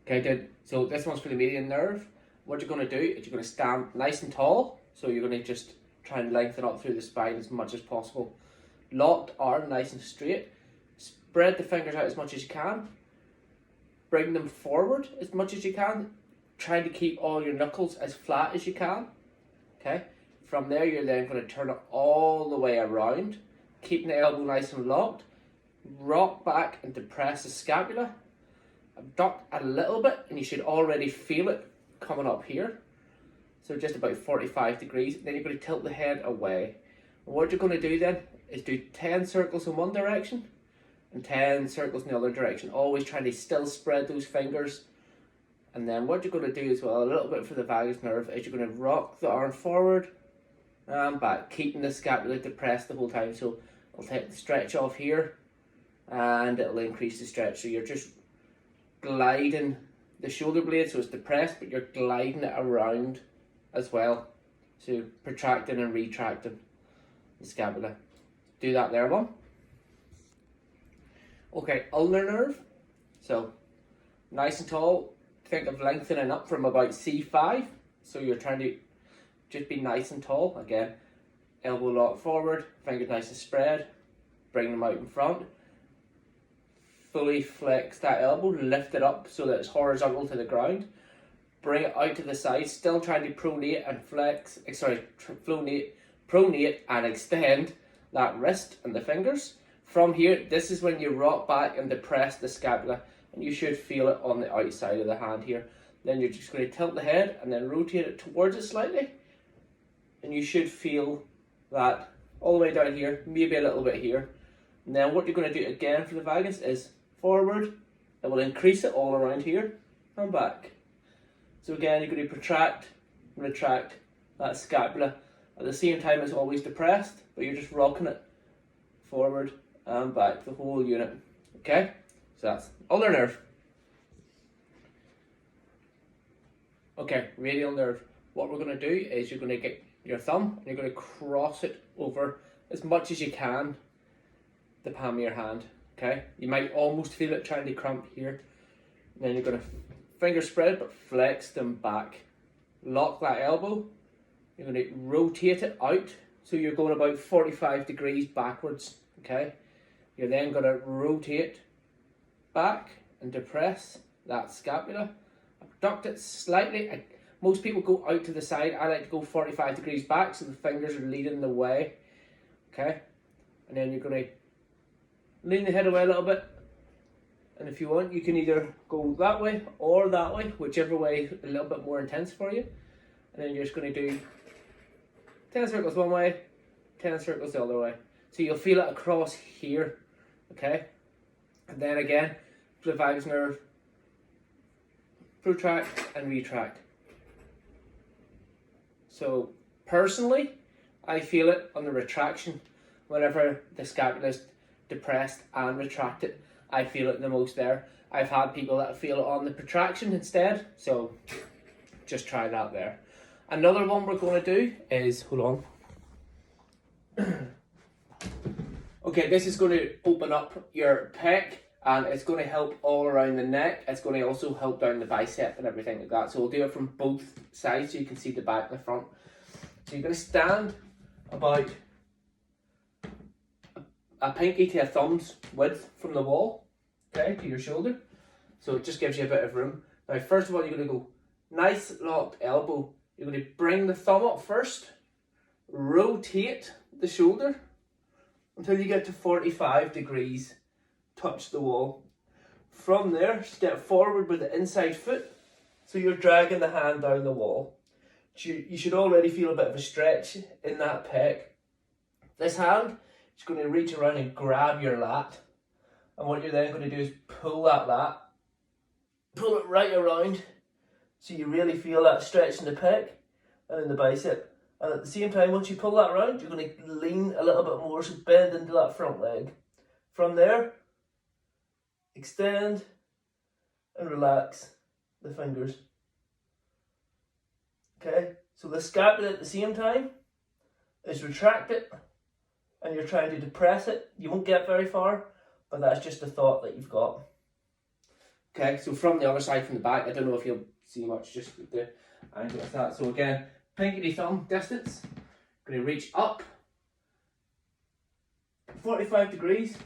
Okay, good. So this one's for the median nerve. What you're going to do is you're going to stand nice and tall. So you're going to just try and lengthen up through the spine as much as possible. Locked arm nice and straight. Spread the fingers out as much as you can. Bring them forward as much as you can. Trying to keep all your knuckles as flat as you can. Okay. From there, you're then going to turn it all the way around, keeping the elbow nice and locked. Rock back and depress the scapula. Abduct a little bit, and you should already feel it coming up here. So just about 45 degrees. Then you're going to tilt the head away. And what you're going to do then is do 10 circles in one direction and 10 circles in the other direction. Always trying to still spread those fingers. And then what you're going to do as well, a little bit for the vagus nerve, is you're going to rock the arm forward and back, keeping the scapula depressed the whole time. So it'll take the stretch off here and it'll increase the stretch. So you're just gliding the shoulder blade, so it's depressed, but you're gliding it around as well. So protracting and retracting the scapula. Do that there, one. Okay, ulnar nerve. So nice and tall. Think of lengthening up from about C5. So you're trying to just be nice and tall. Again, elbow lock forward, fingers nice and spread. Bring them out in front. Fully flex that elbow, lift it up so that it's horizontal to the ground. Bring it out to the side, still trying to pronate and flex, pronate and extend that wrist and the fingers. From here, this is when you rock back and depress the scapula, and you should feel it on the outside of the hand here. Then you're just going to tilt the head and then rotate it towards it slightly, and you should feel that all the way down here, maybe a little bit here. And then what you're going to do again for the vagus is forward. It will increase it all around here and back. So again, you're going to protract, retract that scapula. At the same time, it's always depressed, but you're just rocking it forward and back, the whole unit. Okay? So that's ulnar nerve. Okay, radial nerve. What we're going to do is you're going to get your thumb and you're going to cross it over as much as you can the palm of your hand. Okay, you might almost feel it trying to cramp here. And then you're going to finger spread but flex them back. Lock that elbow. You're going to rotate it out, so you're going about 45 degrees backwards. Okay, you're then going to rotate back and depress that scapula. Abduct it slightly. Most people go out to the side. I like to go 45 degrees back so the fingers are leading the way. Okay, and then you're going to lean the head away a little bit, and if you want, you can either go that way or that way, whichever way is a little bit more intense for you. And then you're just going to do 10 circles one way, 10 circles the other way. So you'll feel it across here, okay? And then again, for the vagus nerve, protract and retract. So personally, I feel it on the retraction. Whenever the scapula is depressed and retracted, I feel it the most there. I've had people that feel it on the protraction instead, so just try that there. Another one we're going to do is, hold on. Okay, this is going to open up your pec, and it's going to help all around the neck. It's going to also help down the bicep and everything like that. So we'll do it from both sides so you can see the back and the front. So you're going to stand about a pinky to a thumb's width from the wall, okay, to your shoulder. So it just gives you a bit of room. Now, first of all, you're going to go nice locked elbow. You're going to bring the thumb up first, rotate the shoulder until you get to 45 degrees, touch the wall. From there, step forward with the inside foot, so you're dragging the hand down the wall. You should already feel a bit of a stretch in that pec. This hand is going to reach around and grab your lat, and what you're then going to do is pull that lat, pull it right around, so you really feel that stretch in the pec and in the bicep. And at the same time, once you pull that around, you're going to lean a little bit more, so bend into that front leg. From there, extend and relax the fingers. Okay, so the scapula at the same time is retracted, and you're trying to depress it. You won't get very far, but that's just the thought that you've got. Okay, so from the other side, from the back, I don't know if you'll see much just with the angle of that. So again, pinky to thumb distance. Going to reach up 45 degrees,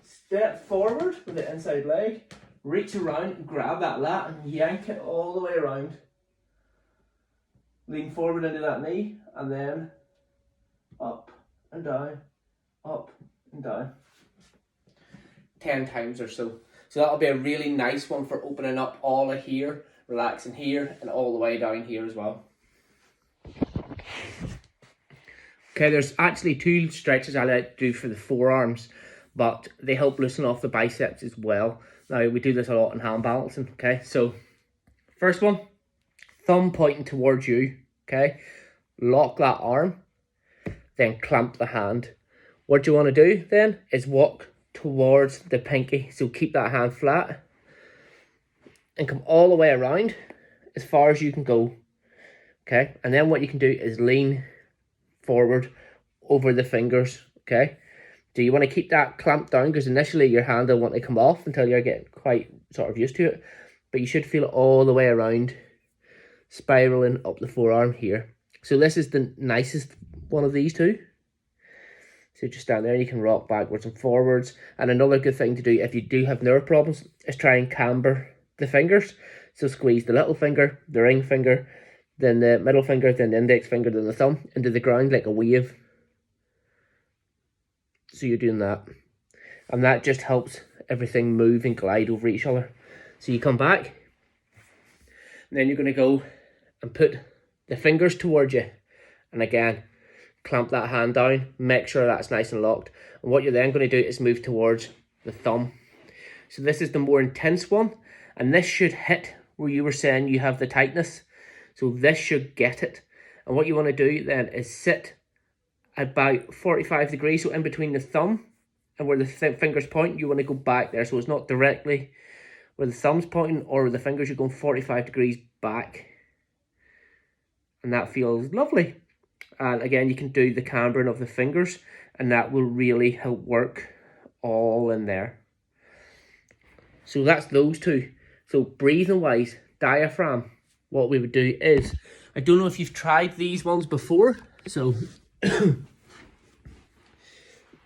step forward with the inside leg, reach around and grab that lat and yank it all the way around. Lean forward into that knee and then up and down, up and down. 10 times or so. So that'll be a really nice one for opening up all of here, relaxing here, and all the way down here as well. Okay, there's actually 2 stretches I like to do for the forearms, but they help loosen off the biceps as well. Now, we do this a lot in hand balancing, okay? So, first one, thumb pointing towards you, okay? Lock that arm, then clamp the hand. What you want to do then is walk towards the pinky. So keep that hand flat and come all the way around as far as you can go, okay? And then what you can do is lean forward over the fingers, okay? Do you want to keep that clamped down because initially your hand will want to come off until you're getting quite sort of used to it, but you should feel it all the way around, spiraling up the forearm here. So this is the nicest one of these 2. So just stand there and you can rock backwards and forwards. And another good thing to do if you do have nerve problems is try and camber the fingers. So squeeze the little finger, the ring finger, then the middle finger, then the index finger, then the thumb into the ground like a wave. So you're doing that. And that just helps everything move and glide over each other. So you come back, and then you're going to go and put the fingers towards you. And again, clamp that hand down, make sure that's nice and locked. And what you're then going to do is move towards the thumb. So this is the more intense one, and this should hit where you were saying you have the tightness. So this should get it. And what you want to do then is sit about 45 degrees, so in between the thumb and where the fingers point, you want to go back there. So it's not directly where the thumb's pointing or where the fingers, you're going 45 degrees back. And that feels lovely. And again, you can do the cambering of the fingers, and that will really help work all in there. So that's those 2. So breathing wise, diaphragm, what we would do is, I don't know if you've tried these ones before, so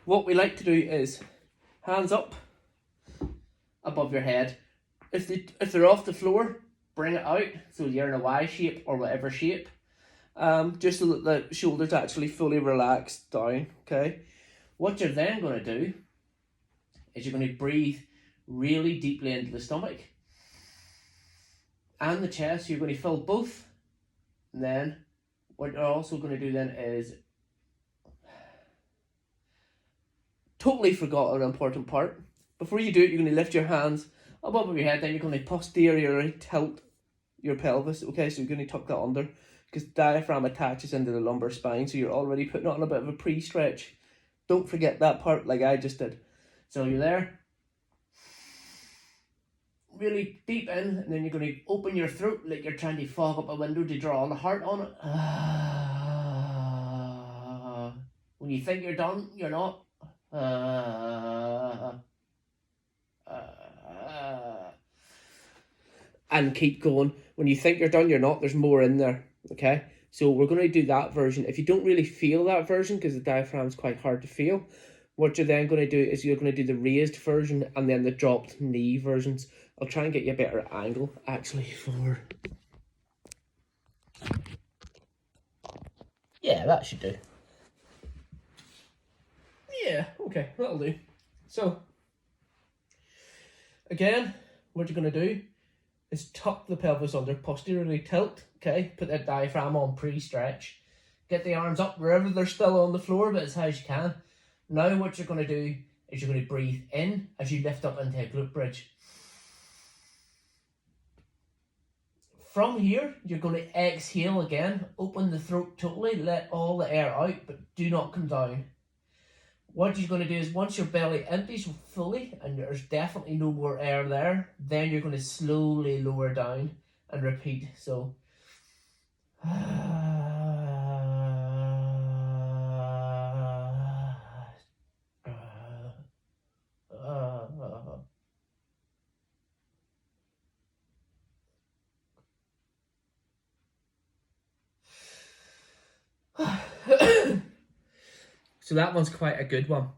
what we like to do is hands up above your head. If they're off the floor, bring it out so you're in a Y shape or whatever shape. Just so that the shoulders actually fully relax down, okay? What you're then going to do is you're going to breathe really deeply into the stomach and the chest. You're going to fill both. And then what you're also going to do then is, totally forgot an important part. Before you do it, you're going to lift your hands above your head, then you're going to posteriorly tilt your pelvis, okay? So you're going to tuck that under, because diaphragm attaches into the lumbar spine, so you're already putting on a bit of a pre-stretch. Don't forget that part like I just did. So you're there, really deep in, and then you're going to open your throat like you're trying to fog up a window to draw the heart on it. When you think you're done, you're not. And keep going. When you think you're done, you're not. There's more in there, okay? So we're going to do that version. If you don't really feel that version, because the diaphragm's quite hard to feel, what you're then going to do is you're going to do the raised version and then the dropped knee versions. I'll try and get you a better angle, actually, for... Yeah, that should do. Yeah, okay, that'll do. So, again, what you're going to do is tuck the pelvis under, posteriorly tilt, okay? Put that diaphragm on pre-stretch. Get the arms up wherever they're still on the floor, but as high as you can. Now what you're going to do is you're going to breathe in as you lift up into a glute bridge. From here, you're going to exhale again, open the throat totally, let all the air out, but do not come down. What you're going to do is once your belly empties fully and there's definitely no more air there, then you're going to slowly lower down and repeat. So, So that one's quite a good one.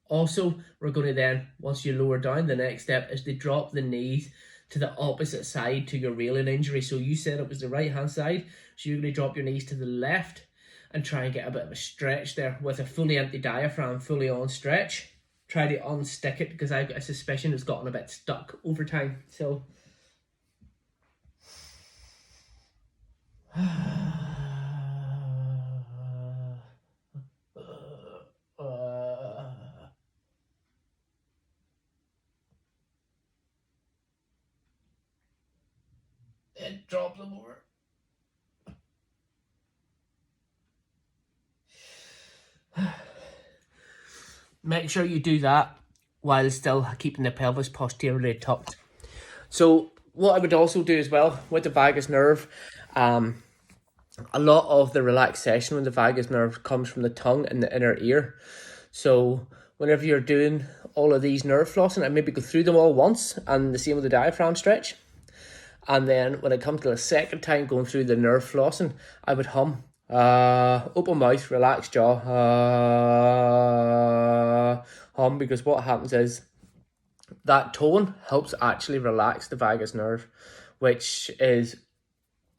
Also, we're going to then, once you lower down, the next step is to drop the knees to the opposite side to your railing injury. So you said it was the right hand side, so you're going to drop your knees to the left and try and get a bit of a stretch there with a fully empty diaphragm, fully on stretch. Try to unstick it, because I've got a suspicion it's gotten a bit stuck over time. So it drops them over. Make sure you do that while still keeping the pelvis posteriorly tucked. So what I would also do as well with the vagus nerve, a lot of the relaxation with the vagus nerve comes from the tongue and the inner ear. So whenever you're doing all of these nerve flossing, I maybe go through them all once, and the same with the diaphragm stretch. And then when it comes to the second time going through the nerve flossing, I would hum. Open mouth, relaxed jaw, hum, because what happens is that tone helps actually relax the vagus nerve, which is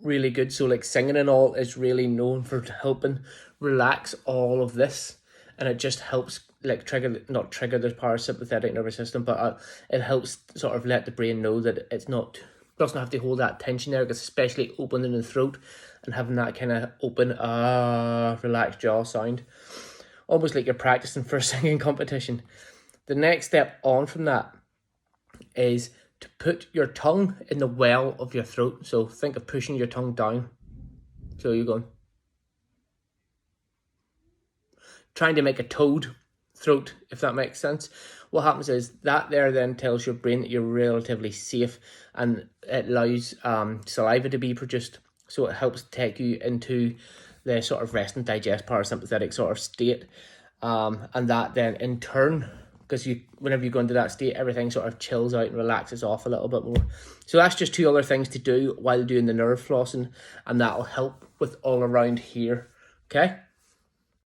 really good. So like singing and all is really known for helping relax all of this, and it just helps like not trigger the parasympathetic nervous system, but it helps sort of let the brain know that it's not, doesn't have to hold that tension there, because especially opening the throat and having that kind of open relaxed jaw sound, almost like you're practicing for a singing competition. The next step on from that is to put your tongue in the well of your throat. So think of pushing your tongue down. So you're going, trying to make a toad throat, if that makes sense. What happens is that there then tells your brain that you're relatively safe, and it allows saliva to be produced. So it helps take you into the sort of rest and digest parasympathetic sort of state. And that then in turn, because whenever you go into that state, everything sort of chills out and relaxes off a little bit more. So that's just two other things to do while doing the nerve flossing, and that'll help with all around here. Okay?